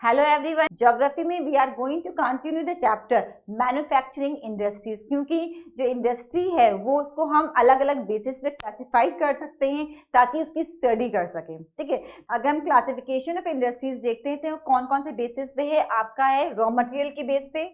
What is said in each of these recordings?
Hello everyone, geography में we are going to continue the chapter manufacturing industries, क्योंकि जो industry है वो उसको हम अलग अलग बेसिस पे क्लासिफाई कर सकते हैं ताकि उसकी स्टडी कर सकें। ठीक है, अगर हम क्लासिफिकेशन ऑफ इंडस्ट्रीज देखते हैं तो कौन कौन से बेसिस पे है, आपका है रॉ मटेरियल के बेस पे,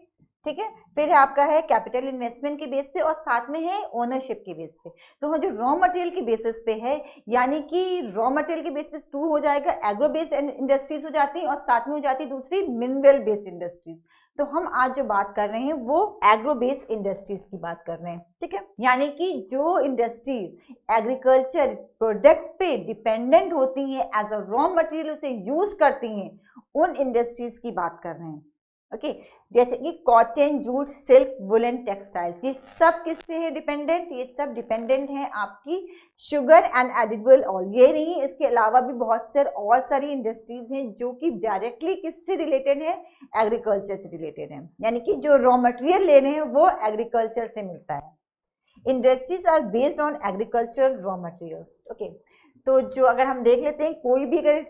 ठीक है, फिर आपका है कैपिटल इन्वेस्टमेंट के बेस पे और साथ में है ओनरशिप के बेस पे। तो जो रॉ मटेरियल के बेसिस पे है, यानी कि रॉ मटेरियल के बेस पे टू हो जाएगा, एग्रो बेस्ड इंडस्ट्रीज हो जाती है और साथ में हो जाती है दूसरी मिनरल बेस्ड इंडस्ट्रीज। तो हम आज जो बात कर रहे हैं वो एग्रो बेस्ड इंडस्ट्रीज की बात कर रहे हैं। ठीक है, यानी कि जो इंडस्ट्री एग्रीकल्चर प्रोडक्ट पे डिपेंडेंट होती है, एज अ रॉ मटेरियल उसे यूज करती हैं, उन इंडस्ट्रीज की बात कर रहे हैं। ओके, जैसे कि cotton, jute, silk, woollen, textiles, ये सब किस पे है डिपेंडेंट? ये सब डिपेंडेंट है आपकी शुगर एंड एडिबल ऑयल। ये नहीं, इसके अलावा भी बहुत सारे और सारी इंडस्ट्रीज हैं जो कि डायरेक्टली किससे रिलेटेड है? एग्रीकल्चर से रिलेटेड है, यानी कि जो रॉ मटेरियल ले रहे हैं वो एग्रीकल्चर से मिलता है। Industries are based on agriculture raw materials. Okay, तो जो अगर हम देख लेते हैं, कोई भी अगर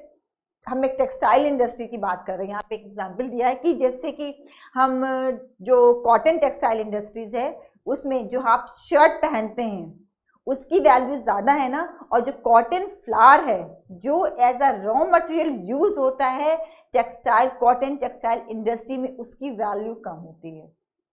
हम एक टेक्सटाइल इंडस्ट्री की बात कर रहे हैं, यहाँ पे एक एग्जांपल दिया है कि जैसे कि हम जो कॉटन टेक्सटाइल इंडस्ट्रीज है उसमें जो आप शर्ट पहनते हैं उसकी वैल्यू ज़्यादा है ना, और जो कॉटन फ्लावर है जो as a raw material use होता है टेक्सटाइल, कॉटन टेक्सटाइल इंडस्ट्री में, उसकी वैल्यू कम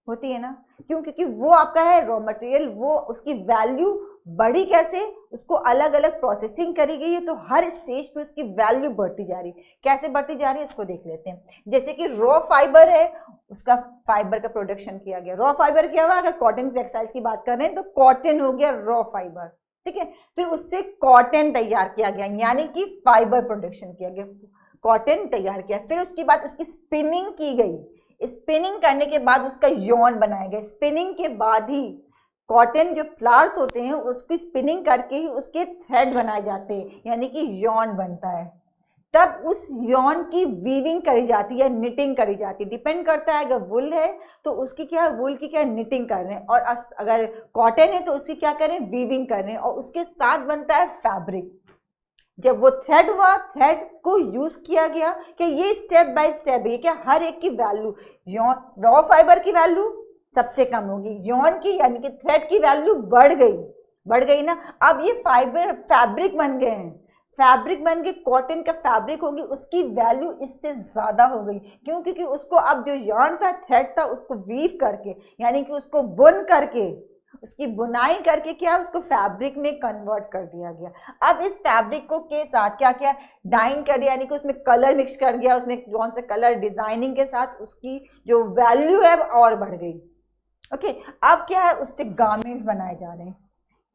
होती है ना। क्यों? क्योंकि वो आपका है रॉ मटेरियल, वो उसकी वैल्यू बढ़ी कैसे? उसको अलग अलग प्रोसेसिंग करी गई है, तो हर स्टेज पे उसकी वैल्यू बढ़ती जा रही है। कैसे बढ़ती जा रही है इसको देख लेते हैं। जैसे कि रॉ फाइबर है, उसका फाइबर का प्रोडक्शन किया गया, रॉ फाइबर क्या हुआ? अगर कॉटन टेक्सटाइल्स की बात कर रहे हैं तो कॉटन हो गया रॉ फाइबर, ठीक है। फिर उससे कॉटन तैयार किया गया, यानी कि फाइबर प्रोडक्शन किया गया, कॉटन तैयार किया। फिर उसके बाद उसकी स्पिनिंग की गई, स्पिनिंग करने के बाद उसका यॉन बनाया गया। स्पिनिंग के बाद ही कॉटन जो फ्लावर्स होते हैं उसकी स्पिनिंग करके ही उसके थ्रेड बनाए जाते हैं, यानी कि यॉन बनता है। तब उस यॉन की वीविंग करी जाती है, निटिंग करी जाती है, डिपेंड करता है। अगर वुल है तो उसकी क्या है, वुल की क्या निटिंग कर रहे हैं, और अगर कॉटन है तो उसकी क्या कर रहे हैं, वीविंग कर रहे हैं, और उसके साथ बनता है फैब्रिक। जब वो थ्रेड हुआ, थ्रेड को यूज किया गया कि ये स्टेप बाय स्टेप है, क्या हर एक की वैल्यू, रॉ फाइबर की वैल्यू सबसे कम होगी, यॉन की यानी कि थ्रेड की वैल्यू बढ़ गई ना। अब ये फाइबर फैब्रिक बन गए हैं, फैब्रिक बन के कॉटन का फैब्रिक होगी, उसकी वैल्यू इससे ज्यादा हो गई। क्यों? क्योंकि उसको अब जो यॉन था, थ्रेड था, उसको वीव करके, यानी कि उसको बुन करके, उसकी बुनाई करके क्या, उसको फैब्रिक में कन्वर्ट कर दिया गया। अब इस फैब्रिक को के साथ क्या किया, डाइन कर दिया, यानी कि उसमें कलर मिक्स कर दिया, उसमें कौन सा कलर डिजाइनिंग के साथ उसकी जो वैल्यू है और बढ़ गई। ओके, अब क्या है, उससे गारमेंट्स बनाए जा रहे हैं,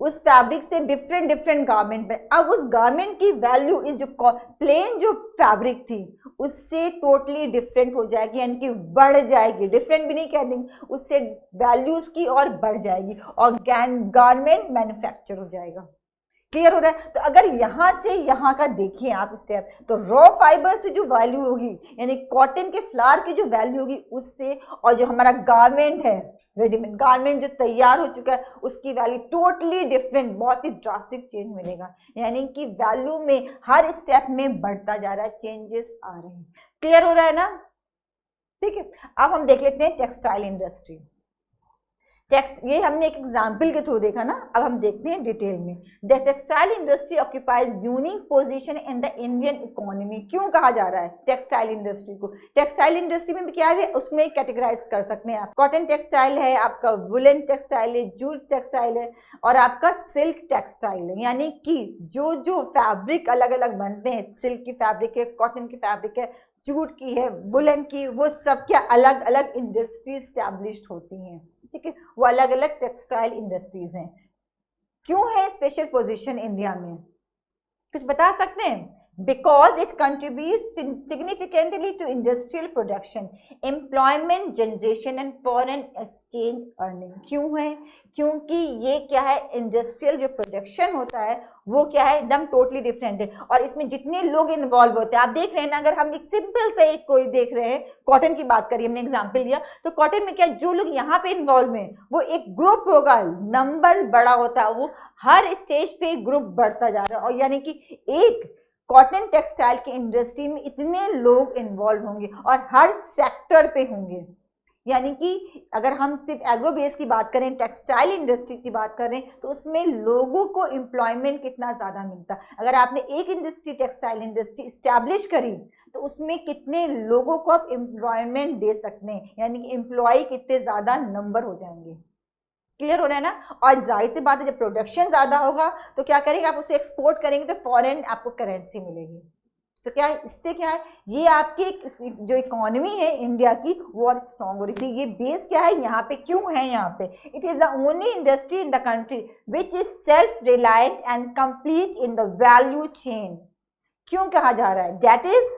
उस फैब्रिक से डिफरेंट गारमेंट में। अब उस गारमेंट की वैल्यू इस जो प्लेन जो फैब्रिक थी उससे टोटली डिफरेंट हो जाएगी, यानी कि बढ़ जाएगी, डिफरेंट भी नहीं कह देंगे, उससे वैल्यूज की और बढ़ जाएगी और गारमेंट मैन्युफैक्चर हो जाएगा। क्लियर हो रहा है? तो अगर यहां से यहां का देखिए आप स्टेप, तो रॉ फाइबर से जो वैल्यू होगी, यानी कॉटन के फ्लावर की जो वैल्यू होगी उससे, और जो हमारा गारमेंट है, रेडीमेड गारमेंट जो तैयार हो चुका है, उसकी वैल्यू टोटली डिफरेंट, बहुत ही ड्रास्टिक चेंज मिलेगा, यानी कि वैल्यू में हर स्टेप में बढ़ता जा रहा है, चेंजेस आ रहे हैं। क्लियर हो रहा है ना? ठीक है, अब हम देख लेते हैं टेक्सटाइल इंडस्ट्री। ये हमने एक एग्जाम्पल के थ्रू देखा ना, अब हम देखते हैं डिटेल में। The textile industry occupies unique position in the Indian economy. क्यों कहा जा रहा है टेक्सटाइल इंडस्ट्री को? टेक्सटाइल इंडस्ट्री में भी क्या है, उसमें कैटेगराइज कर सकते हैं आप। कॉटन टेक्सटाइल है, आपका वुलन टेक्सटाइल है, जूट टेक्सटाइल है, और आपका सिल्क टेक्सटाइल है, यानी कि जो जो फैब्रिक अलग अलग बनते हैं, सिल्क की फैब्रिक है, कॉटन की फैब्रिक है, जूट की है, वुलन की, वो सब क्या अलग अलग इंडस्ट्री स्टैब्लिश्ड होती हैं। ठीक है, वो अलग अलग टेक्सटाइल इंडस्ट्रीज हैं। क्यों है स्पेशल पोजीशन इंडिया में? कुछ बता सकते हैं? Because it contributes significantly to industrial production, employment generation and foreign exchange earning. क्यों है? क्योंकि ये क्या है, इंडस्ट्रियल जो प्रोडक्शन होता है वो क्या है, एकदम टोटली डिफरेंट है, और इसमें जितने लोग इन्वॉल्व होते हैं, आप देख रहे हैं ना, अगर हम एक सिंपल से एक कोई देख रहे हैं, कॉटन की बात करिए, हमने एग्जांपल लिया, तो कॉटन में क्या, जो लोग यहाँ पे इन्वॉल्व हैं वो एक ग्रुप होगा, नंबर बड़ा होता है, वो हर स्टेज पे ग्रुप बढ़ता जा रहा है, और यानी कि एक कॉटन टेक्सटाइल की इंडस्ट्री में इतने लोग इन्वॉल्व होंगे और हर सेक्टर पे होंगे, यानी कि अगर हम सिर्फ एग्रो बेस की बात करें, टेक्सटाइल इंडस्ट्री की बात करें, तो उसमें लोगों को एम्प्लॉयमेंट कितना ज़्यादा मिलता। अगर आपने एक इंडस्ट्री, टेक्सटाइल इंडस्ट्री इस्टेब्लिश करी तो उसमें कितने लोगों को आप एम्प्लॉयमेंट दे सकते हैं, यानी कि एम्प्लॉय कितने ज़्यादा नंबर हो जाएंगे। क्लियर हो रहा है ना। और जाहिर सी बात है, जब प्रोडक्शन ज़्यादा होगा तो क्या करेंगे आप, उसे एक्सपोर्ट करेंगे तो फॉरेन आपको करेंसी मिलेगी। तो क्या है, इससे क्या है, ये आपकी जो इकोनॉमी है इंडिया की वो और स्ट्रॉन्ग हो रही थी। ये बेस क्या है यहाँ पे, क्यों है यहाँ पे, it is the only industry in the country which is self reliant and complete in the value chain. क्यों कहा जा रहा है, that is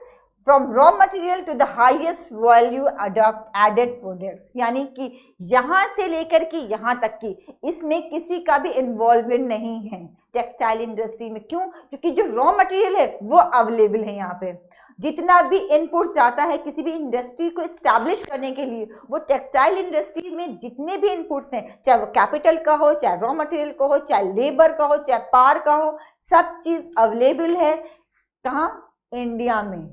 from raw material to the highest value added products, यानी कि यहाँ से लेकर के यहाँ तक की इसमें किसी का भी इन्वॉल्वमेंट नहीं है टेक्सटाइल इंडस्ट्री में। क्यों, क्योंकि जो रॉ मटेरियल है वो अवेलेबल है यहाँ पे। जितना भी इनपुट जाता है किसी भी इंडस्ट्री को इस्टेब्लिश करने के लिए, वो टेक्सटाइल इंडस्ट्री में जितने भी इनपुट्स हैं, चाहे वो कैपिटल का हो, चाहे रॉ मटेरियल का हो, चाहे लेबर का हो, चाहे पावर का हो, सब चीज़ अवेलेबल है कहाँ, इंडिया में।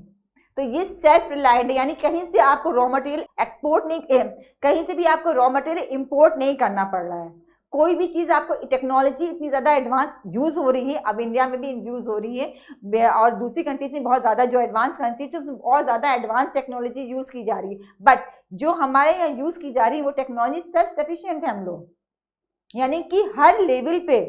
तो ये सेल्फ रिलायंट, यानी कहीं से आपको रॉ मटेरियल एक्सपोर्ट नहीं, कहीं से भी आपको रॉ मटेरियल इंपोर्ट नहीं करना पड़ रहा है। कोई भी चीज़ आपको, टेक्नोलॉजी इतनी ज़्यादा एडवांस यूज़ हो रही है, अब इंडिया में भी यूज़ हो रही है और दूसरी कंट्रीज में बहुत ज़्यादा, जो एडवांस कंट्रीज है उसमें और ज़्यादा एडवांस टेक्नोलॉजी यूज़ की जा रही है। बट जो हमारे यहाँ यूज़ की जा रही है वो टेक्नोलॉजी सेल्फ सफिशिएंट है हम लोग, यानी कि हर लेवल पे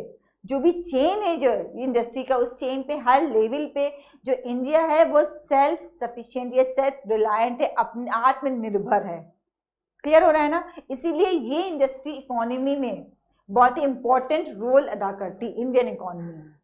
जो भी चेन है जो इंडस्ट्री का, उस चेन पे हर लेवल पे जो इंडिया है वो सेल्फ सफिशिएंट या सेल्फ रिलायंट है, अपने आत्मनिर्भर है। क्लियर हो रहा है ना। इसीलिए ये इंडस्ट्री इकोनॉमी में बहुत ही इंपॉर्टेंट रोल अदा करती इंडियन इकोनॉमी में।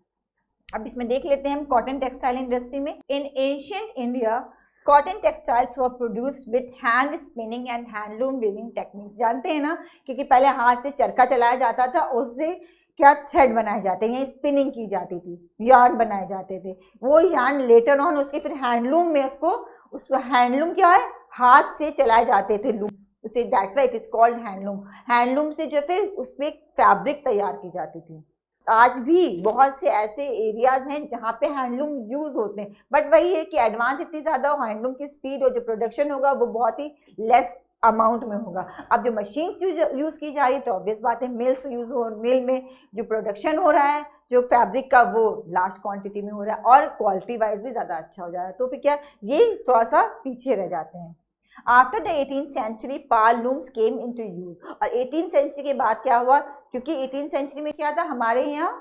अब इसमें देख लेते हैं हम कॉटन टेक्सटाइल इंडस्ट्री में। इन ancient India cotton textiles were produced with hand spinning and handloom weaving techniques. जानते हैं ना, क्योंकि पहले हाथ से चरखा चलाया जाता था, उससे क्या थ्रेड बनाए जाते हैं, स्पिनिंग की जाती थी, यार्न बनाए जाते थे। वो यार्न लेटर ऑन उसके फिर हैंडलूम में उसको हैंडलूम क्या है, हाथ से चलाए जाते थे लूम, उसे that's why it is called handloom. Handloom से जो फिर उसमें फैब्रिक तैयार की जाती थी। आज भी बहुत से ऐसे एरियाज हैं जहाँ पे हैंडलूम यूज होते हैं, बट वही है कि एडवांस इतनी ज़्यादा हो, हैंडलूम की स्पीड और जो प्रोडक्शन होगा वो बहुत ही लेस अमाउंट में होगा। अब जो मशीन्स यूज़ की जा रही है तो ऑब्वियस बात है मिल्स यूज़ हो, मिल में जो प्रोडक्शन हो रहा है जो फैब्रिक का वो लार्ज क्वांटिटी में हो रहा है और क्वालिटी वाइज भी ज़्यादा अच्छा हो जा रहा है। तो फिर क्या, ये थोड़ा सा पीछे रह जाते हैं। After the 18th century power looms came into use. और 18th सेंचुरी के बाद क्या हुआ, क्योंकि 18th सेंचुरी में क्या था, हमारे यहाँ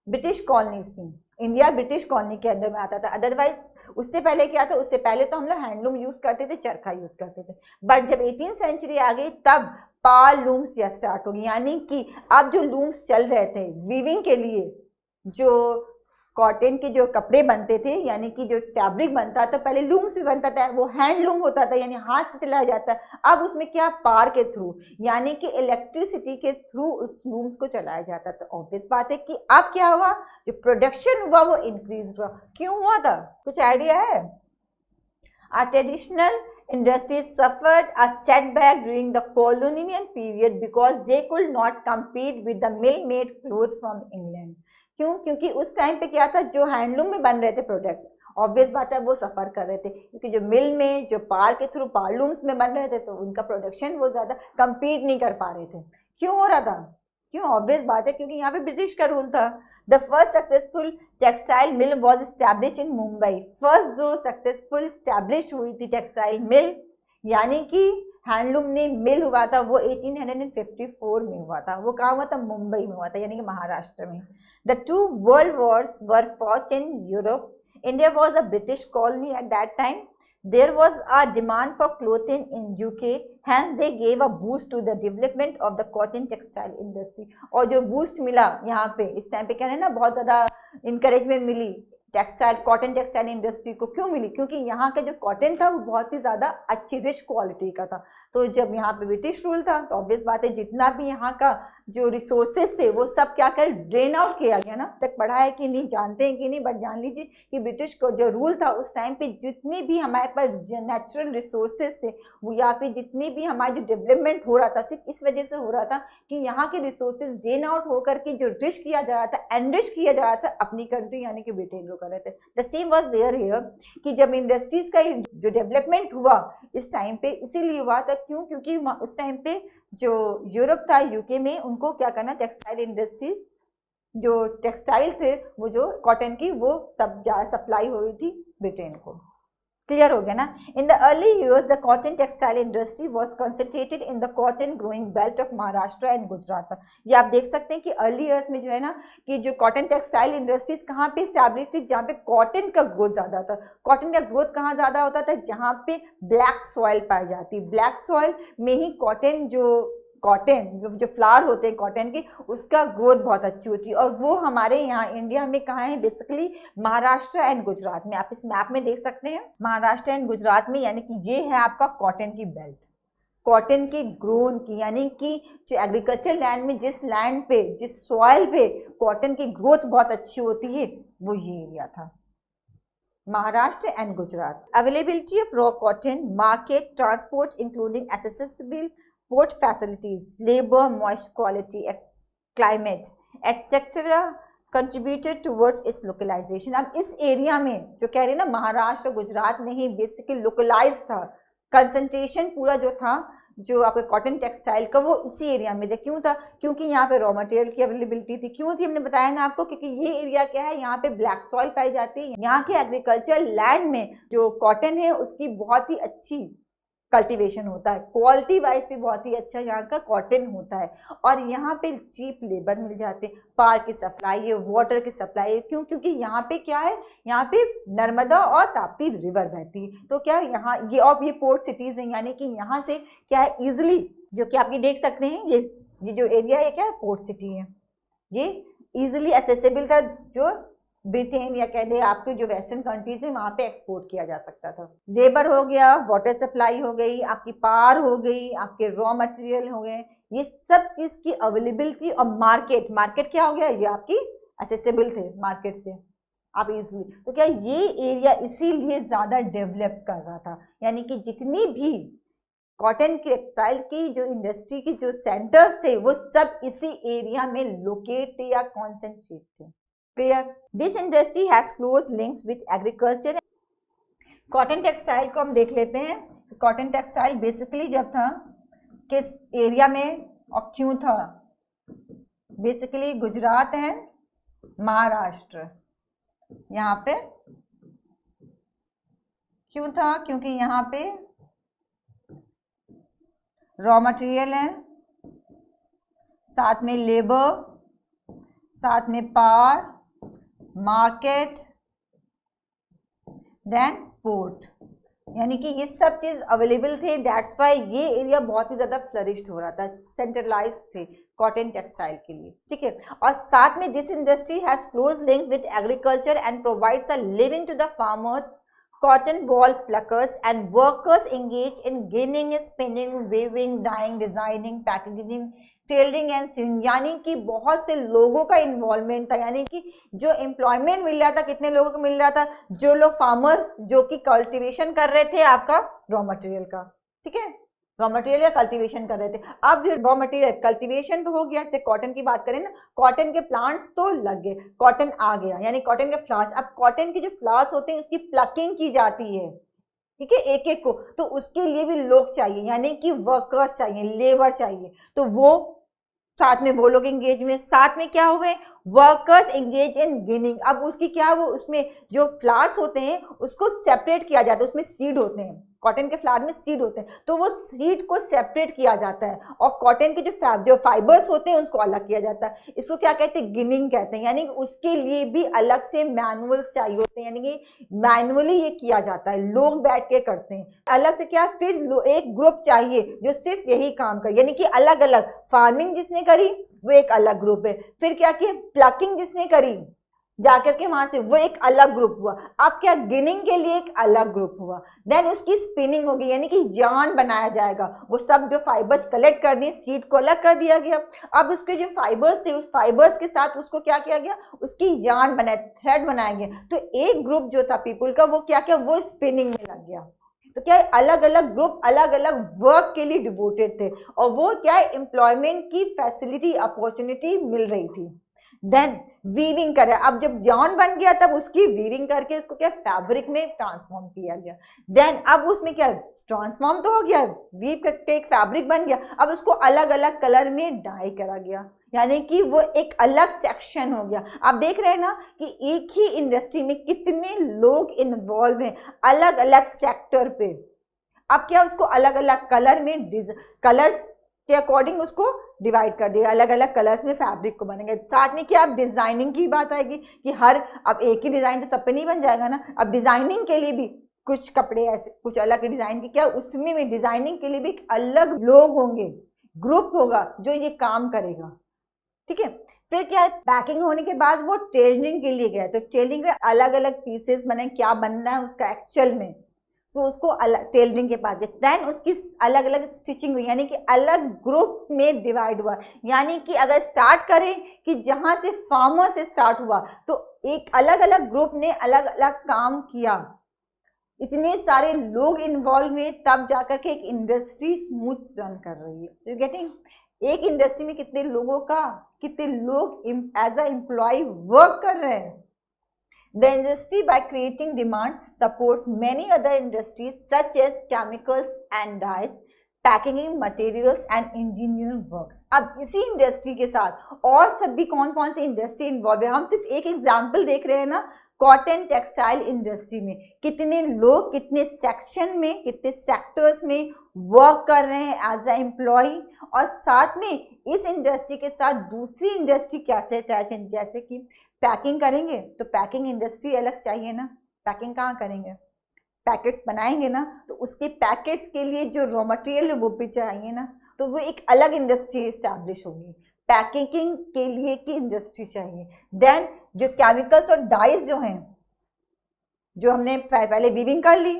ब्रिटिश कॉलोनीज थी, इंडिया ब्रिटिश कॉलोनी के अंदर में आता था। अदरवाइज उससे पहले क्या था, उससे पहले तो हम लोग हैंडलूम यूज करते थे, चरखा यूज करते थे। बट जब 18th सेंचुरी आ गई तब पावर लूम्स या स्टार्ट हो गई, यानी कि अब जो लूम्स चल रहे थे वीविंग के लिए, जो कॉटन के जो कपड़े बनते थे, यानी कि जो फैब्रिक बनता था, पहले लूम से बनता था, वो हैंडलूम होता था, यानी हाथ से चलाया जाता है। अब उसमें क्या, पावर के थ्रू, यानी कि इलेक्ट्रिसिटी के थ्रू उस लूम्स को चलाया जाता था। ऑब्वियस बात है कि अब क्या हुआ, जो प्रोडक्शन हुआ वो इंक्रीज हुआ। क्यों हुआ था, कुछ आइडिया है? Our traditional industries suffered a setback during the colonial period because they could not compete with the mill-made clothes from England. क्यों? क्योंकि उस टाइम पे क्या था, जो हैंडलूम में बन रहे थे प्रोडक्ट, ऑब्वियस बात है वो सफ़र कर रहे थे, क्योंकि जो मिल में, जो पार के थ्रू पारलूम्स में बन रहे थे तो उनका प्रोडक्शन वो ज़्यादा compete नहीं कर पा रहे थे। क्यों हो रहा था? क्यों? ऑब्वियस बात है क्योंकि यहाँ पे ब्रिटिश का रूल था। The first successful textile mill was establish in Mumbai. First जो सक्सेसफुल स्टैब्लिश हुई थी टेक्सटाइल मिल, यानी कि हैंडलूम ने मिल हुआ था, वो 1854 में हुआ था। वो कहाँ हुआ था? मुंबई में हुआ था, यानी कि महाराष्ट्र में। The two world Wars were fought in Europe. India was a British colony at that time. There was a demand for clothing in UK, hence they gave a boost to the development of the cotton textile industry. और जो boost मिला यहाँ पे इस time पे क्या है ना, बहुत ज़्यादा encouragement मिली टेक्सटाइल, कॉटन टेक्सटाइल इंडस्ट्री को। क्यों मिली? क्योंकि यहाँ का जो कॉटन था वो बहुत ही ज़्यादा अच्छी रिच क्वालिटी का था। तो जब यहाँ पे ब्रिटिश रूल था तो ऑब्वियस बात है जितना भी यहाँ का जो रिसोर्सेज थे वो सब क्या कर ड्रेन आउट किया गया ना। तक पढ़ा है कि नहीं, जानते हैं कि नहीं, बट जान लीजिए कि ब्रिटिश को जो रूल था उस टाइम पे जितने भी हमारे पास नेचुरल रिसोर्सेज थे वो, या फिर जितनी भी हमारा जो डेवलपमेंट हो रहा था, सिर्फ इस वजह से हो रहा था कि यहाँ के रिसोर्सेज ड्रेन आउट होकर के जो रिच किया जा रहा था, एनरिच किया जा रहा था अपनी कंट्री यानी कि ब्रिटेन को। कर रहे थे। The same was there here कि जब इंडस्ट्रीज का जो डेवलपमेंट हुआ इस टाइम पे इसीलिए हुआ था, क्यों? क्योंकि उस टाइम पे जो यूरोप था, यूके में, उनको क्या करना, टेक्सटाइल इंडस्ट्रीज जो टेक्सटाइल थे वो जो कॉटन की वो सब सप्लाई हो रही थी ब्रिटेन को। क्लियर हो गया ना? In the early years the cotton textile industry was concentrated in the cotton growing belt of Maharashtra and Gujarat. ये आप देख सकते हैं कि अर्ली ईयर्स में जो है ना कि जो कॉटन टेक्सटाइल इंडस्ट्रीज कहाँ पे स्टैब्लिश थी, जहाँ पे कॉटन का ग्रोथ ज्यादा था। कॉटन का ग्रोथ कहाँ ज्यादा होता था? जहाँ पे ब्लैक सॉइल पाई जाती। ब्लैक सॉइल में ही कॉटन जो फ्लावर होते हैं कॉटन के, उसका ग्रोथ बहुत अच्छी होती है। और वो हमारे यहाँ इंडिया में कहाँ है? बेसिकली महाराष्ट्र एंड गुजरात में। आप इस मैप में देख सकते हैं महाराष्ट्र एंड गुजरात में, यानी कि ये है आपका कॉटन की बेल्ट, कॉटन की ग्रोन की, यानी कि जो एग्रीकल्चर लैंड में जिस लैंड पे, जिस सॉइल पे कॉटन की ग्रोथ बहुत अच्छी होती है, वो ये एरिया था, Maharashtra and Gujarat. Availability of raw cotton, market, transport including accessible port facilities, labor, moist quality, climate, etc. contributed towards its localization। अब इस एरिया में जो कह रही है ना, महाराष्ट्र गुजरात में ही बेसिकली लोकलाइज था, कंसंट्रेशन पूरा जो था जो आपके कॉटन टेक्सटाइल का वो इसी एरिया में था। क्यों था? क्योंकि यहाँ पे रॉ मटेरियल की अवेलेबिलिटी थी। क्यों थी? हमने बताया ना आपको, क्योंकि ये एरिया क्या है, यहाँ पे ब्लैक सॉइल पाई जाती है। यहाँ के एग्रीकल्चर लैंड में जो कॉटन है उसकी बहुत ही अच्छी कल्टीवेशन होता है, क्वालिटी वाइज भी बहुत ही अच्छा यहाँ का कॉटन होता है। और यहाँ पे चीप लेबर मिल जाते हैं, पावर की सप्लाई है, वाटर की सप्लाई है। क्यों? क्योंकि यहाँ पे क्या है, यहाँ पे नर्मदा और ताप्ती रिवर बहती है। तो क्या यहाँ ये पोर्ट सिटीज हैं, यानी कि यहाँ से क्या है इजिली, जो कि आप ये देख सकते हैं, ये जो एरिया है क्या है, पोर्ट सिटी है, ये इजिली एसेसिबल था, जो ब्रिटेन या कह दे आपके जो वेस्टर्न कंट्रीज है वहां पे एक्सपोर्ट किया जा सकता था। लेबर हो गया, वाटर सप्लाई हो गई, आपकी पावर हो गई, आपके रॉ मटेरियल हो गए, ये सब चीज की अवेलेबिलिटी। और मार्केट क्या हो गया, ये आपकी एसेसिबल थे मार्केट से आप इजिली। तो क्या ये एरिया इसीलिए ज्यादा डेवलप कर रहा था, यानी कि जितनी भी कॉटन की टेक्सटाइल की जो इंडस्ट्री की जो सेंटर्स थे वो सब इसी एरिया में लोकेट थे या कॉन्सेंट्रेट थे। Clear? This industry has close links with agriculture. Cotton textile को हम देख लेते हैं। कॉटन टेक्सटाइल बेसिकली जब था किस एरिया में और क्यों था? बेसिकली गुजरात है, महाराष्ट्र, यहाँ पे क्यों था? क्योंकि यहाँ पे रॉ मटेरियल है, साथ में लेबर, साथ में पावर, मार्केट, देन पोर्ट, यानी कि ये सब चीज अवेलेबल थे। दैट्स वाई ये एरिया बहुत ही ज्यादा फ्लरिश्ड हो रहा था, सेंट्रलाइज थे कॉटन टेक्सटाइल के लिए। ठीक है, और साथ में this industry has close link with agriculture and provides a living to the farmers, cotton ball pluckers and workers engaged in ginning, spinning, weaving, dyeing, designing, packaging, tailoring and swing, यानी कि बहुत से लोगों का इन्वॉल्वमेंट था। यानी कि जो एम्प्लॉयमेंट मिल रहा था, कितने लोगों को मिल रहा था? जो लोग फार्मर्स जो कि कल्टीवेशन कर रहे थे आपका रॉ मटेरियल का, ठीक है, रॉ मटेरियल का कल्टीवेशन कर रहे थे। अब जो रॉ मटेरियल कल्टीवेशन तो हो गया, जैसे कॉटन की बात करें ना, कॉटन के प्लांट्स तो लग गए, कॉटन आ गया, यानी कॉटन के फ्लावर्स। अब कॉटन के जो फ्लावर्स होते हैं उसकी प्लकिंग की जाती है, ठीक है, एक एक को, तो उसके लिए भी लोग चाहिए, यानी कि वर्कर्स चाहिए, लेबर चाहिए। तो वो साथ में वो लोग एंगेज हुए, साथ में क्या हुए, वर्कर्स एंगेज इन गिनिंग। अब उसकी क्या, वो उसमें जो फ्लावर्स होते हैं उसको सेपरेट किया जाता है, उसमें सीड होते हैं, कॉटन के फ्लावर में सीड होते हैं, तो वो सीड को सेपरेट किया जाता है और कॉटन के जो फाइबर्स होते हैं उसको अलग किया जाता है। इसको क्या कहते हैं, गिनिंग कहते हैं। यानी कि उसके लिए भी अलग से मैनुअल्स चाहिए होते हैं, यानी कि मैनुअली ये किया जाता है, लोग बैठ के करते हैं अलग से। क्या, फिर एक ग्रुप चाहिए जो सिर्फ यही काम करे, यानी कि अलग अलग, फार्मिंग जिसने करी वो एक अलग ग्रुप है, फिर क्या किया, प्लकिंग जिसने करी जाकर के वहां से, वो एक अलग ग्रुप हुआ। अब क्या, गिनिंग के लिए एक अलग ग्रुप हुआ, देन उसकी स्पिनिंग होगी, यानी कि yarn बनाया जाएगा। वो सब जो फाइबर्स कलेक्ट कर दिए, सीड को अलग कर दिया गया। अब उसके जो फाइबर्स थे, उस फाइबर्स के साथ उसको क्या किया गया, उसकी yarn बनाया, थ्रेड बनाया गया। तो एक ग्रुप जो था पीपल का, वो क्या किया, वो स्पिनिंग में लग गया। तो क्या, अलग अलग ग्रुप अलग अलग वर्क के लिए डिवोटेड थे, और वो क्या, एम्प्लॉयमेंट की फैसिलिटी, अपॉर्चुनिटी मिल रही थी। देन वीविंग करे, अब जब yarn बन गया तब उसकी वीविंग करके उसको क्या फैब्रिक में ट्रांसफॉर्म किया गया। देन अब उसमें क्या ट्रांसफॉर्म तो हो गया, वीव करके एक फैब्रिक बन गया, अब उसको अलग अलग कलर में डाई करा गया, यानी कि वो एक अलग सेक्शन हो गया। आप देख रहे हैं ना कि एक ही इंडस्ट्री में कितने लोग इन्वॉल्व हैं अलग अलग सेक्टर पे। अब क्या उसको अलग अलग कलर में कलर्स के अकॉर्डिंग उसको डिवाइड कर दिया, अलग अलग कलर्स में फैब्रिक को बनेंगे। साथ में क्या अब डिजाइनिंग की बात आएगी कि हर अब एक ही डिजाइन तो सब पे नहीं बन जाएगा ना, अब डिजाइनिंग के लिए भी कुछ कपड़े ऐसे कुछ अलग डिजाइन के क्या उसमें में डिजाइनिंग के लिए भी अलग लोग होंगे, ग्रुप होगा जो ये काम करेगा। ठीक है, फिर क्या है पैकिंग होने के बाद वो टेलरिंग के लिए गया, तो टेलरिंग के अलग अलग पीसेस बने, क्या बनना है उसका एक्चुअल में, तो उसको अलग टेलरिंग के पास गए। देन उसकी अलग अलग स्टिचिंग हुई, यानी कि अलग ग्रुप में डिवाइड हुआ। यानी कि अगर स्टार्ट करें कि जहां से फार्मर से स्टार्ट हुआ तो एक अलग अलग ग्रुप ने अलग अलग काम किया, इतने सारे लोग इन्वॉल्व हुए तब जाकर के एक इंडस्ट्री स्मूथ रन कर रही है। यू गेटिंग, एक इंडस्ट्री में कितने लोगों का कितने लोग एज अ एम्प्लॉय वर्क कर रहे हैं। The industry, by creating demand, supports many other industries such as chemicals and dyes, packaging materials and engineering works. अब इसी इंडस्ट्री के साथ और सभी कौन कौन सी इंडस्ट्री इन्वॉल्व है, हम सिर्फ एक एग्जांपल देख रहे हैं ना, कॉटन टेक्सटाइल इंडस्ट्री में कितने लोग कितने सेक्शन में कितने सेक्टर्स में वर्क कर रहे हैं एज अ एम्प्लॉय, और साथ में इस इंडस्ट्री के साथ दूसरी इंडस्ट्री कैसे अटैच है। जैसे कि पैकिंग करेंगे तो पैकिंग इंडस्ट्री अलग चाहिए ना, पैकिंग कहाँ करेंगे, पैकेट्स बनाएंगे ना, तो उसके पैकेट्स के लिए जो रॉ मटेरियल है वो भी चाहिए ना, तो वो एक अलग इंडस्ट्री इस्टेब्लिश होगी। पैकेजिंग के लिए की इंडस्ट्री चाहिए। देन जो केमिकल्स और डाइज जो हैं, जो हमने पहले वीविंग कर ली,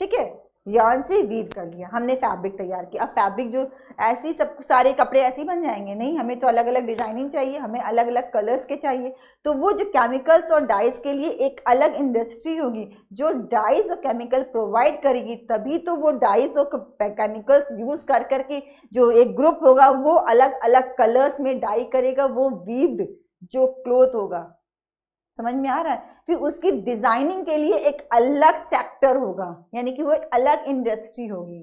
ठीक है, यार्न से वीव कर लिया, हमने फैब्रिक तैयार किया। अब फैब्रिक जो ऐसे सब सारे कपड़े ऐसे ही बन जाएंगे नहीं, हमें तो अलग अलग डिजाइनिंग चाहिए, हमें अलग अलग कलर्स के चाहिए। तो वो जो केमिकल्स और डाइज के लिए एक अलग इंडस्ट्री होगी जो डाइज और केमिकल प्रोवाइड करेगी, तभी तो वो डाइज और केमिकल्स यूज कर करके जो एक ग्रुप होगा वो अलग अलग कलर्स में डाई करेगा, वो वीव्ड जो क्लोथ होगा। समझ में आ रहा है। फिर उसकी डिजाइनिंग के लिए एक अलग सेक्टर होगा, यानी कि वो एक अलग इंडस्ट्री होगी।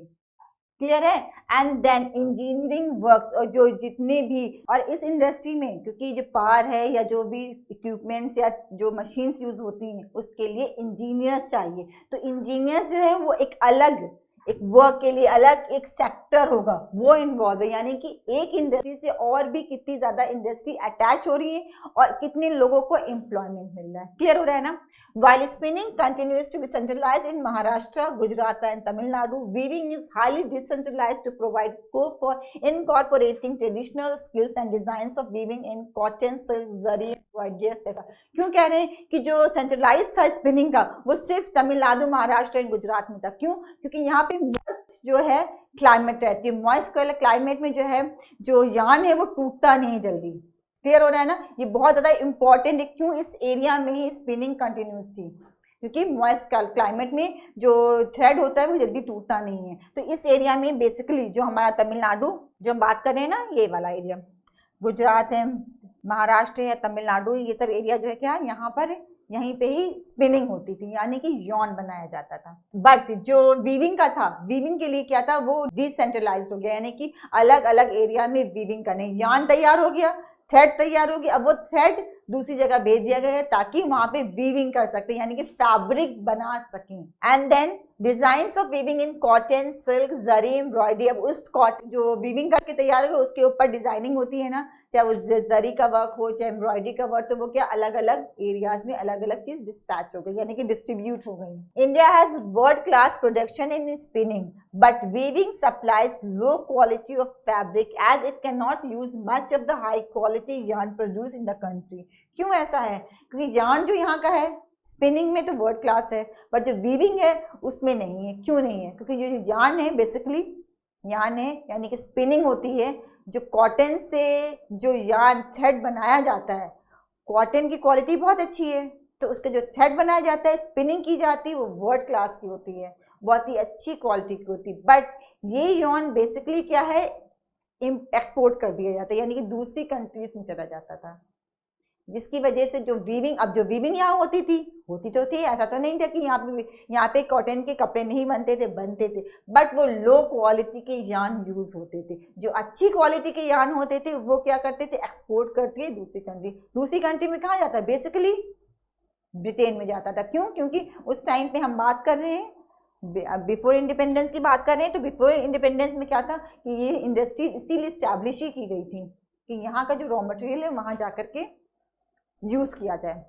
क्लियर है। एंड देन इंजीनियरिंग वर्क्स, और जो जितने भी, और इस इंडस्ट्री में क्योंकि जो पावर है या जो भी इक्विपमेंट्स या जो मशीन्स यूज होती हैं उसके लिए इंजीनियर्स चाहिए, तो इंजीनियर्स जो है वो एक अलग एक वर्क के लिए अलग एक सेक्टर होगा, वो इन्वॉल्व है। यानी कि एक इंडस्ट्री से और भी कितनी ज्यादा इंडस्ट्री अटैच हो रही है और कितने लोगों को एम्प्लॉयमेंट मिल रहा है। क्लियर हो रहा है ना। While spinning continues to be centralized in Maharashtra, Gujarat and Tamil Nadu, weaving is highly decentralized to provide scope for incorporating traditional skills and designs of weaving in cotton, silk, zari, embroidery, etc. क्यों कह रहे हैं कि जो centralise था spinning का वो सिर्फ तमिलनाडु, महाराष्ट्र और गुजरात में था। क्यों? क्योंकि यहाँ पे मॉइस्ट जो है क्लाइमेट रहती है, मॉइस्ट क्लाइमेट में जो है जो यार्न है वो टूटता नहीं जल्दी। क्लियर हो रहा है ना। ये बहुत ज्यादा इंपॉर्टेंट है। क्यों? इस एरिया में ही स्पिनिंग कंटिन्यूस थी, क्योंकि मॉइस्ट क्लाइमेट में जो थ्रेड होता है वो जल्दी टूटता नहीं है। तो इस एरिया में बेसिकली जो हमारा तमिलनाडु, जो हम बात कर रहे हैं ना, ये वाला एरिया, गुजरात है, महाराष्ट्र है, तमिलनाडु, ये सब एरिया जो है क्या है, यहाँ पर यहीं पे ही स्पिनिंग होती थी, यानी कि यॉर्न बनाया जाता था। बट जो वीविंग का था, वीविंग के लिए क्या था, वो डिसेंट्रलाइज्ड हो गया, यानी कि अलग अलग एरिया में वीविंग करने। यार्न तैयार हो गया, थ्रेड तैयार होगी, अब वो थ्रेड दूसरी जगह भेज दिया गया है ताकि वहां पे वीविंग कर सकते हैं, यानी कि फैब्रिक बना सकें। And then designs of weaving in cotton, silk, zari, embroidery. अब उस जो वीविंग करके तैयार होगा उसके ऊपर डिजाइनिंग होती है ना, चाहे वो जरी का वर्क हो चाहे एम्ब्रॉयडरी का वर्क, तो वो क्या अलग अलग एरियाज में अलग अलग चीज डिस्पैच हो गई, यानी कि डिस्ट्रीब्यूट हो गई। India has world class production in spinning, but weaving supplies low quality of fabric as it can not use much of the high quality yarn produce in the country. क्यों ऐसा है? क्योंकि yarn जो यहाँ का है स्पिनिंग में तो वर्ल्ड क्लास है, बट जो वीविंग है उसमें नहीं है। क्यों नहीं है? क्योंकि जो yarn है बेसिकली yarn है, यानी कि स्पिनिंग होती है, जो कॉटन से जो yarn थ्रेड बनाया जाता है, कॉटन की क्वालिटी बहुत अच्छी है, तो उसका जो थ्रेड बनाया जाता है, स्पिनिंग की जाती है, वो वर्ल्ड क्लास की होती है, बहुत ही अच्छी क्वालिटी की होती है। बट ये yarn बेसिकली क्या है, एक्सपोर्ट कर दिया जाता है, यानी कि दूसरी कंट्रीज में चला जाता था। जिसकी वजह से जो वीविंग, अब जो वीविंग यहाँ होती तो थी, ऐसा तो नहीं था कि यहाँ पे कॉटन के कपड़े नहीं बनते थे, बट वो लो क्वालिटी के यार्न यूज होते थे। जो अच्छी क्वालिटी के यार्न होते थे वो क्या करते थे, एक्सपोर्ट करके दूसरी कंट्री में कहाँ जाता है, बेसिकली ब्रिटेन में जाता था। क्यों? क्योंकि उस टाइम पे हम बात कर रहे हैं बिफोर इंडिपेंडेंस की बात कर रहे हैं, तो बिफोर इंडिपेंडेंस में क्या था कि ये इंडस्ट्री इसीलिए स्टैब्लिश ही की गई थी कि यहाँ का जो रॉ मटेरियल है वहां जाकर के यूज किया जाए।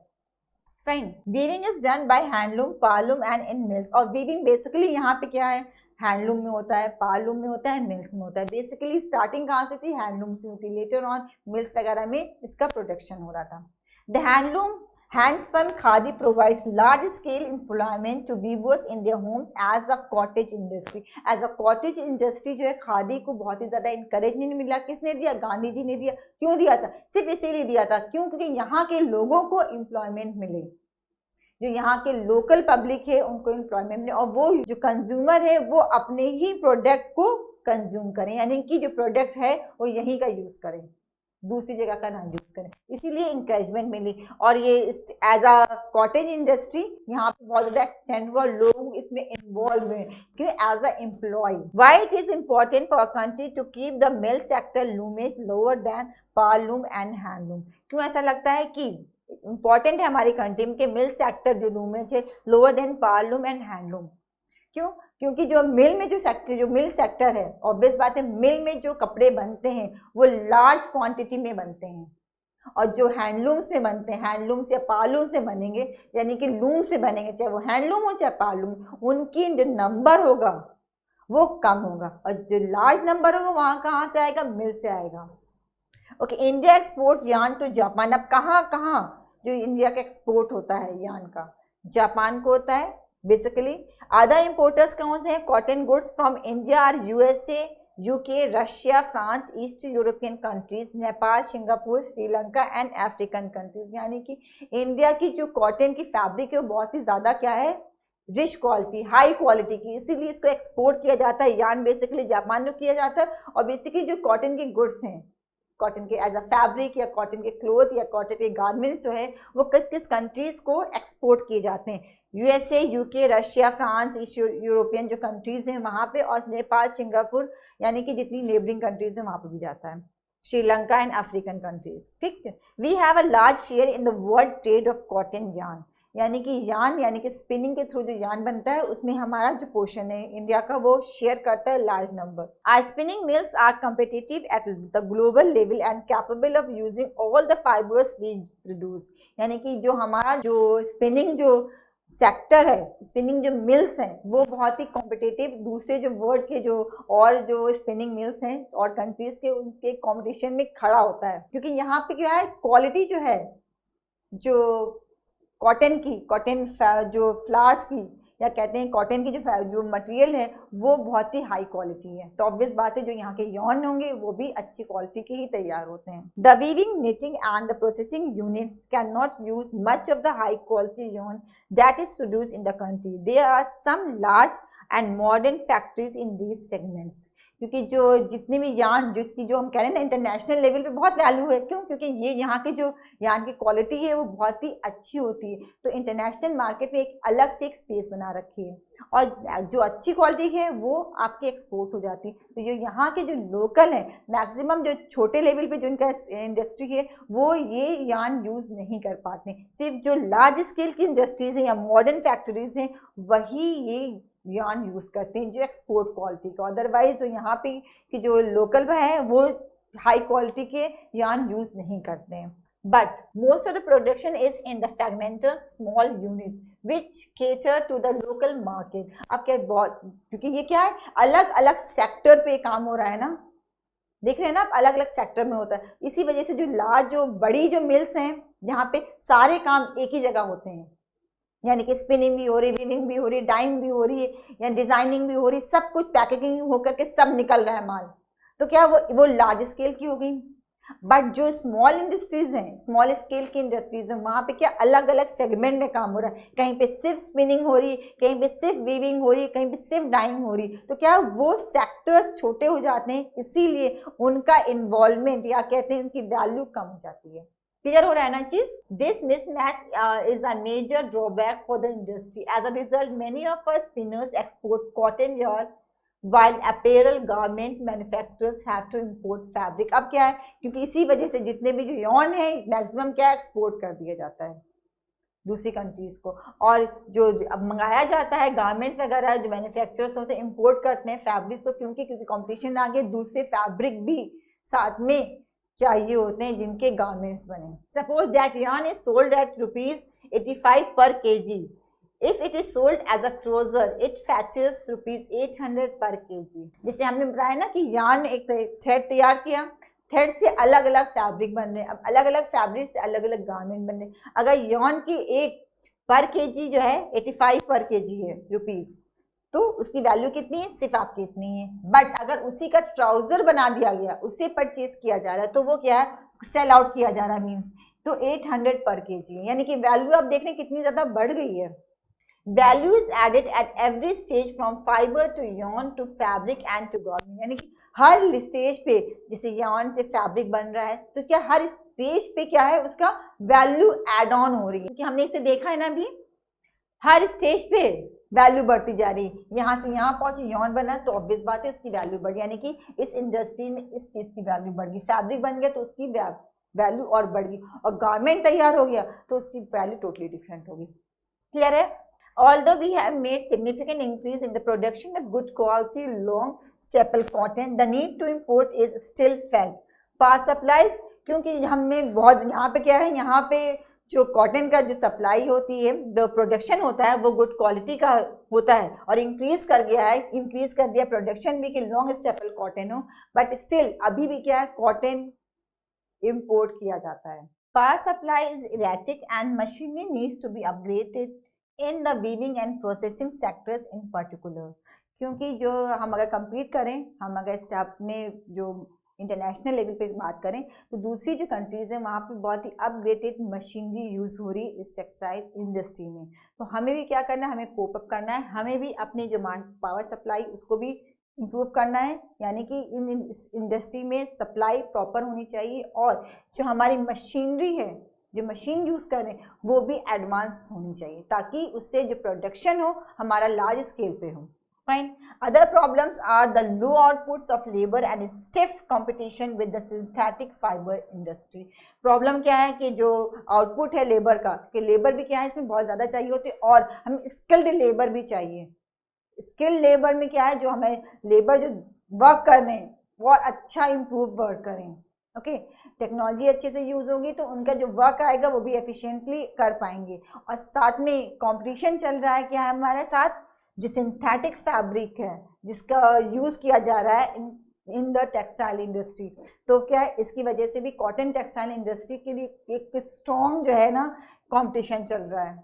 Fine. Weaving is done by handloom, powerloom and in mills. और वीविंग बेसिकली यहाँ पे क्या है, हैंडलूम में होता है, पालूम में होता है, मिल्स में होता है। बेसिकली स्टार्टिंग कहाँ से थी, हैंडलूम से होती, लेटर ऑन मिल्स वगैरह में इसका प्रोडक्शन हो रहा था। The handloom Handspun khadi provides large-scale employment to weavers in their homes as a cottage industry. As a cottage industry जो है खादी को बहुत ही ज़्यादा encouragement मिला। किसने दिया? गांधी जी ने दिया। क्यों दिया था? सिर्फ इसीलिए दिया था, क्यों? क्योंकि यहाँ के लोगों को employment मिले, जो यहाँ के लोकल पब्लिक है उनको एम्प्लॉयमेंट मिले, और वो जो कंज्यूमर है वो अपने ही प्रोडक्ट को कंज्यूम करें, यानी कि जो प्रोडक्ट है वो यहीं का यूज़ करें, दूसरी जगह का ना यूज करें। इसीलिए इंकरेजमेंट मिली। और ये एज अ कॉटेज इंडस्ट्री यहाँ पे बहुत ज्यादा एक्सटेंड हुआ, लोग इसमें इन्वॉल्व हुए क्यों, as a employ. Why it is important for country to keep the mill sector loomage lower than powerloom and handloom. क्यों ऐसा लगता है कि इंपॉर्टेंट है हमारी कंट्री में कि मिल सेक्टर जो लूमेज है lower than powerloom and handloom? क्यों? क्योंकि जो मिल में जो मिल सेक्टर है, ऑब्वियस बात है, मिल में जो कपड़े बनते हैं वो लार्ज क्वांटिटी में बनते हैं, और जो हैंडलूम्स में बनते हैं, हैंडलूम्स या पालूम से बनेंगे, यानी कि लूम से बनेंगे, चाहे वो हैंडलूम हो चाहे पालूम, उनकी जो नंबर होगा वो कम होगा, और जो लार्ज नंबर होगा वहाँ कहाँ से आएगा, मिल से आएगा। Okay, India export yarn to Japan. अब कहाँ जो इंडिया का एक्सपोर्ट होता है यार्न का, जापान को होता है बेसिकली। अदर इंपोर्टर्स कौन से हैं? Cotton goods from India are USA, UK, Russia, France, East European countries, Nepal, Singapore, Sri Lanka and African countries. यानी कि इंडिया की जो कॉटन की फैब्रिक है वो बहुत ही ज़्यादा क्या है, रिच क्वालिटी, हाई क्वालिटी की, इसीलिए इसको एक्सपोर्ट किया जाता है। यार्न बेसिकली जापान में किया जाता है, और बेसिकली जो कॉटन के गुड्स हैं, कॉटन के एज अ फैब्रिक या कॉटन के क्लोथ या कॉटन के गारमेंट्स जो है वो किस किस कंट्रीज को एक्सपोर्ट किए जाते हैं? USA, UK, Russia, France, East European जो कंट्रीज हैं वहाँ पे, और नेपाल, सिंगापुर, यानी कि जितनी नेबरिंग कंट्रीज हैं वहाँ पे भी जाता है, श्रीलंका एंड अफ्रीकन कंट्रीज। ठीक है। We have a large share in the world trade of cotton yarn. यानी कि यार्न यानी कि स्पिनिंग के थ्रू जो यार्न बनता है उसमें हमारा जो पोर्शन है इंडिया का वो शेयर करता है large number. Our spinning mills are competitive at the global level and capable of using all the fibres we produce. यानी कि जो हमारा जो स्पिनिंग जो सेक्टर है, स्पिनिंग जो मिल्स हैं वो बहुत ही कॉम्पिटिटिव दूसरे जो वर्ल्ड के जो और जो स्पिनिंग मिल्स हैं और कंट्रीज के उनके कॉम्पिटिशन में खड़ा होता है, क्योंकि यहाँ पे क्या है, क्वालिटी जो है जो कॉटन की, कॉटन जो फ्लावर्स की या कहते हैं कॉटन की जो मटेरियल है वो बहुत ही हाई क्वालिटी है। तो ऑब्वियस बात है जो यहाँ के यॉर्न होंगे वो भी अच्छी क्वालिटी के ही तैयार होते हैं। The weaving, knitting and the processing units can not use much of the high quality yarn that is produce in the country. There are some large and modern factories in these segments. क्योंकि जो जितनी भी yarn जिसकी जो हम कह रहे हैं ना इंटरनेशनल लेवल पे बहुत वैल्यू है, क्यों? क्योंकि ये यहाँ की जो यार्न की क्वालिटी है वो बहुत ही अच्छी होती है, तो इंटरनेशनल मार्केट में एक अलग से एक स्पेस बना रखी है, और जो अच्छी क्वालिटी है वो आपकी एक्सपोर्ट हो जाती है। तो जो यहाँ के जो लोकल है, मैक्सिमम जो छोटे लेवल पे जो इनका इंडस्ट्री है वो ये यार्न यूज़ नहीं कर पाते, सिर्फ जो लार्ज स्केल की इंडस्ट्रीज हैं या मॉडर्न फैक्ट्रीज हैं वही ये यार्न यूज करते हैं जो एक्सपोर्ट क्वालिटी का। अदरवाइज जो यहाँ पे कि जो लोकल है वो हाई क्वालिटी के यार्न यूज नहीं करते हैं। But most of the production is in the fragmented small unit which cater to the local market. अब क्या बहुत, क्योंकि ये क्या है, अलग अलग सेक्टर पे काम हो रहा है ना, देख रहे हैं ना आप, अलग अलग सेक्टर में होता है। इसी वजह से जो लार्ज जो बड़ी जो मिल्स हैं यहाँ पे सारे काम एक ही जगह होते हैं, यानी कि स्पिनिंग भी हो रही, वीविंग भी हो रही, डाइंग भी हो रही है या डिजाइनिंग भी हो रही, सब कुछ पैकेजिंग होकर के सब निकल रहा है माल। तो क्या वो लार्ज स्केल की हो गई। बट जो स्मॉल इंडस्ट्रीज हैं, स्मॉल स्केल की इंडस्ट्रीज हैं, वहां पे क्या अलग अलग सेगमेंट में काम हो रहा है, कहीं पे सिर्फ स्पिनिंग हो रही है, कहीं पे सिर्फ वीविंग हो रही है, कहीं पे सिर्फ डाइंग हो रही है। तो क्या वो सेक्टर्स छोटे हो जाते हैं, इसीलिए उनका इन्वॉल्वमेंट या कहते हैं उनकी वैल्यू कम हो जाती है। क्लियर हो रहा है ना चीज? This mismatch is a major drawback for the industry. As a result many of us spinners export cotton yarn while apparel garment manufacturers have to import fabric. अब क्या है, क्योंकि इसी वजह से जितने भी जो yarn है मैक्सिमम क्या एक्सपोर्ट कर दिया जाता है दूसरी कंट्रीज को, और जो अब मंगाया जाता है गारमेंट्स वगैरह जो मैन्युफैक्चरर्स होते हैं इंपोर्ट करते हैं फैब्रिक्स को, क्योंकि कंपटीशन आ गया, दूसरे फैब्रिक भी साथ में चाहिए होते हैं जिनके गारमेंट्स बने. Suppose that yarn is sold at ₹85 per kg. If it is sold as a trouser, it fetches ₹800 per kg. जैसे हमने बताया ना कि yarn एक थ्रेड तैयार किया, थ्रेड से अलग अलग फैब्रिक बन रहे हैं, अब अलग अलग फैब्रिक से अलग अलग गारमेंट बन रहे हैं. अगर yarn की एक पर केजी जो है 85 पर केजी है रुपीज, तो उसकी वैल्यू कितनी है, सिर्फ आपकी इतनी है. बट अगर उसी का ट्राउजर बना दिया गया, उसे परचेज किया जा रहा है, तो वो क्या है, सेल आउट किया जा रहा है मीन्स, तो 800 पर केजी, यानी कि वैल्यू आप देख रहे हैं कितनी ज्यादा बढ़ गई है. Value is added at every stage from fibre to yarn to fabric and to garment. यानी कि हर स्टेज पे जैसे yarn से फैब्रिक बन रहा है, तो क्या हर स्टेज पे क्या है उसका वैल्यू एड ऑन हो रही है, क्योंकि हमने इसे देखा है ना अभी, हर स्टेज पे वैल्यू बढ़ती जा रही है. यहाँ से यहाँ पहुंची yarn बना तो ऑब्वियस बात है उसकी वैल्यू बढ़ी, यानी कि इस इंडस्ट्री में इस चीज की वैल्यू बढ़ गई. फैब्रिक बन गया तो उसकी वैल्यू और बढ़ गई, और गारमेंट तैयार हो गया तो उसकी वैल्यू टोटली डिफरेंट होगी. क्लियर है? Although we have made significant increase in the production of good quality long staple cotton, the need to import is still felt. Power supplies, क्योंकि हमने बहुत यहाँ पे क्या है, यहाँ पे जो कॉटन का जो सप्लाई होती है, जो प्रोडक्शन होता है वो गुड क्वालिटी का होता है और इंक्रीज कर गया है, इंक्रीज कर दिया प्रोडक्शन भी कि लॉन्ग स्टेपल कॉटन हो, बट स्टिल अभी भी क्या है, कॉटन इम्पोर्ट किया जाता है. Power supply is erratic and machinery needs to be upgraded in the weaving and processing sectors in particular. क्योंकि जो हम अगर कंपीट करें, हम अगर अपने जो इंटरनेशनल लेवल पे बात करें, तो दूसरी जो कंट्रीज़ हैं वहाँ पे बहुत ही अपग्रेडेड मशीनरी यूज़ हो रही है इस टेक्सटाइल इंडस्ट्री में. तो हमें भी क्या करना है, हमें कोप अप करना है, हमें भी अपनी जो पावर सप्लाई उसको भी इम्प्रूव करना है, यानी कि इस इंडस्ट्री में सप्लाई प्रॉपर होनी चाहिए, और जो हमारी मशीनरी है, जो मशीन यूज़ करें वो भी एडवांस होनी चाहिए, ताकि उससे जो प्रोडक्शन हो हमारा लार्ज स्केल पे हो. Fine. Other problems are the low outputs of labour and stiff competition with the synthetic fibre industry. Problem क्या है कि जो आउटपुट है लेबर का, कि लेबर भी क्या है इसमें बहुत ज़्यादा चाहिए होती है, और हमें स्किल्ड लेबर भी चाहिए. स्किल्ड लेबर में क्या है, जो हमें लेबर जो वर्क कर रहे हैं वो अच्छा इम्प्रूव वर्क करें. ओके, टेक्नोलॉजी अच्छे से यूज़ होगी तो उनका जो वर्क आएगा वो भी एफिशिएंटली कर पाएंगे. और साथ में कंपटीशन चल रहा है क्या है हमारे साथ, जो सिंथेटिक फैब्रिक है जिसका यूज़ किया जा रहा है इन द टेक्सटाइल इंडस्ट्री, तो क्या है इसकी वजह से भी कॉटन टेक्सटाइल इंडस्ट्री के लिए एक स्ट्रॉन्ग जो है ना कंपटीशन चल रहा है.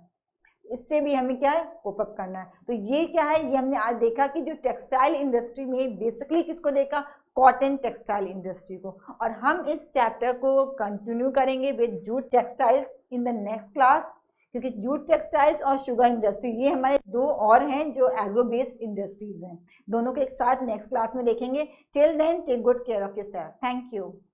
इससे भी हमें क्या है, कोप अप करना है. तो ये क्या है, ये हमने आज देखा कि जो टेक्सटाइल इंडस्ट्री में बेसिकली किसको देखा, कॉटन टेक्सटाइल इंडस्ट्री को. और हम इस चैप्टर को कंटिन्यू करेंगे with jute textiles in the next class, क्योंकि जूट टेक्सटाइल्स और शुगर इंडस्ट्री ये हमारे दो और हैं जो एग्रो बेस्ड इंडस्ट्रीज हैं. दोनों को एक साथ नेक्स्ट क्लास में देखेंगे. Till then take good care of yourself. Thank you.